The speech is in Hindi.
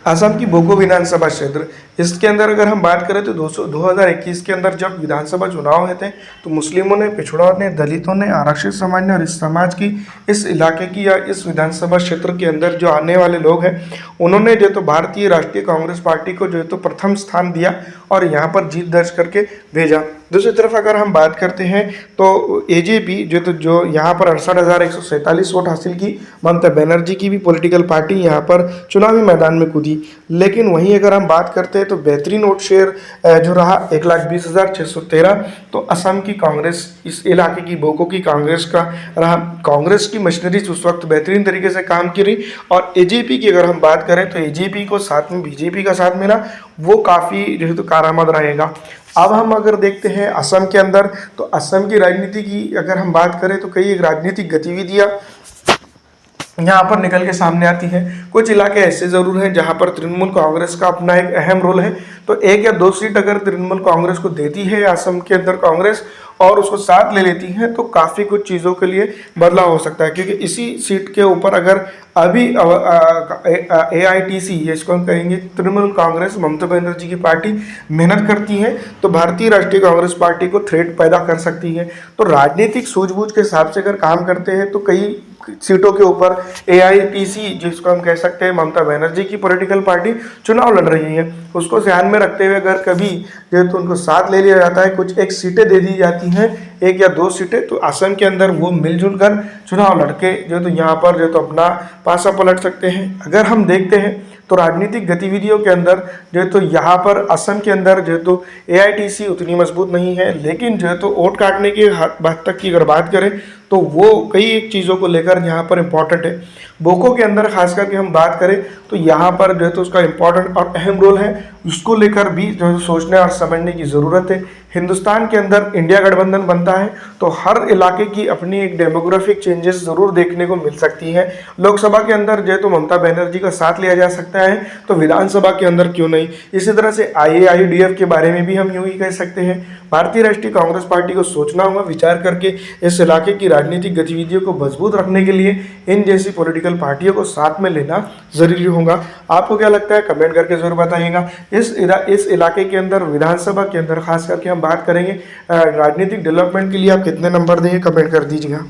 असम की बोको विधानसभा क्षेत्र, इसके अंदर अगर हम बात करें तो 2021 के अंदर जब विधानसभा चुनाव हुए थे तो मुस्लिमों ने, पिछड़ों ने, दलितों ने, आरक्षित समाज ने और इस समाज की, इस इलाके की या इस विधानसभा क्षेत्र के अंदर जो आने वाले लोग हैं उन्होंने जो तो भारतीय राष्ट्रीय कांग्रेस पार्टी को जो तो प्रथम स्थान दिया और यहाँ पर जीत दर्ज करके भेजा। दूसरी तरफ अगर हम बात करते हैं तो एजेपी जो यहाँ पर 68,147 वोट हासिल की, ममता बनर्जी की भी पॉलिटिकल पार्टी यहाँ पर चुनावी मैदान में कूदी। लेकिन वहीं अगर हम बात करते हैं तो बेहतरीन वोट शेयर जो रहा 1,20,613, तो असम की कांग्रेस, इस इलाके की बोको की कांग्रेस का रहा। कांग्रेस की मशीनरी उस वक्त बेहतरीन तरीके से काम की रही। और एजेपी की अगर हम बात करें तो एजेपी को साथ में बीजेपी का साथ मिला, वो काफ़ी जो है तो कारआमद रहेगा। अब हम अगर देखते हैं असम के अंदर, तो असम की राजनीति की अगर हम बात करें तो कई एक राजनीतिक गतिविधियां यहाँ पर निकल के सामने आती है। कुछ इलाके ऐसे ज़रूर हैं जहाँ पर तृणमूल कांग्रेस का अपना एक अहम रोल है। तो 1 या 2 सीट अगर तृणमूल कांग्रेस को देती है असम के अंदर कांग्रेस और उसको साथ ले लेती है तो काफ़ी कुछ चीज़ों के लिए बदलाव हो सकता है, क्योंकि इसी सीट के ऊपर अगर अभी AITC, इसको हम कहेंगे तृणमूल कांग्रेस, ममता बनर्जी की पार्टी मेहनत करती है तो भारतीय राष्ट्रीय कांग्रेस पार्टी को थ्रेट पैदा कर सकती है। तो राजनीतिक सूझबूझ के हिसाब से अगर काम करते हैं तो कई सीटों के ऊपर AITC, जिसको हम कह सकते हैं ममता बनर्जी की पॉलिटिकल पार्टी, चुनाव लड़ रही है। उसको ध्यान में रखते हुए अगर कभी जो है तो उनको साथ ले लिया जाता है, कुछ एक सीटें दे दी जाती हैं, 1 या 2 सीटें, तो असम के अंदर वो मिलजुल कर चुनाव लड़के जो तो यहाँ पर जो तो अपना पासा पलट सकते हैं। अगर हम देखते हैं तो राजनीतिक गतिविधियों के अंदर जो है तो यहाँ पर असम के अंदर जो है तो AITC उतनी मजबूत नहीं है, लेकिन जो है तो वोट काटने की बात तक की अगर बात करें तो वो कई एक चीज़ों को लेकर यहाँ पर इम्पॉर्टेंट है। बोको के अंदर खास करके हम बात करें तो यहाँ पर जो है तो उसका इम्पॉर्टेंट और अहम रोल है, उसको लेकर भी जो है सोचने और समझने की ज़रूरत है। हिंदुस्तान के अंदर इंडिया गठबंधन बनता है तो हर इलाके की अपनी एक डेमोग्राफिक चेंजेस ज़रूर देखने को मिल सकती हैं। लोकसभा के अंदर जो है तो ममता बनर्जी का साथ लिया जा सकता है, तो विधानसभा के अंदर क्यों नहीं। इसी तरह से IAIUDF के बारे में भी हम यूँ ही कह सकते हैं। भारतीय राष्ट्रीय कांग्रेस पार्टी को सोचना होगा, विचार करके इस इलाके की राजनीतिक गतिविधियों को मजबूत रखने के लिए इन जैसी पॉलिटिकल पार्टियों को साथ में लेना जरूरी होगा। आपको क्या लगता है, कमेंट करके जरूर बताइएगा। इस इलाके के अंदर, विधानसभा के अंदर खास करके हम बात करेंगे राजनीतिक डेवलपमेंट के लिए आप कितने नंबर देंगे, कमेंट कर दीजिएगा।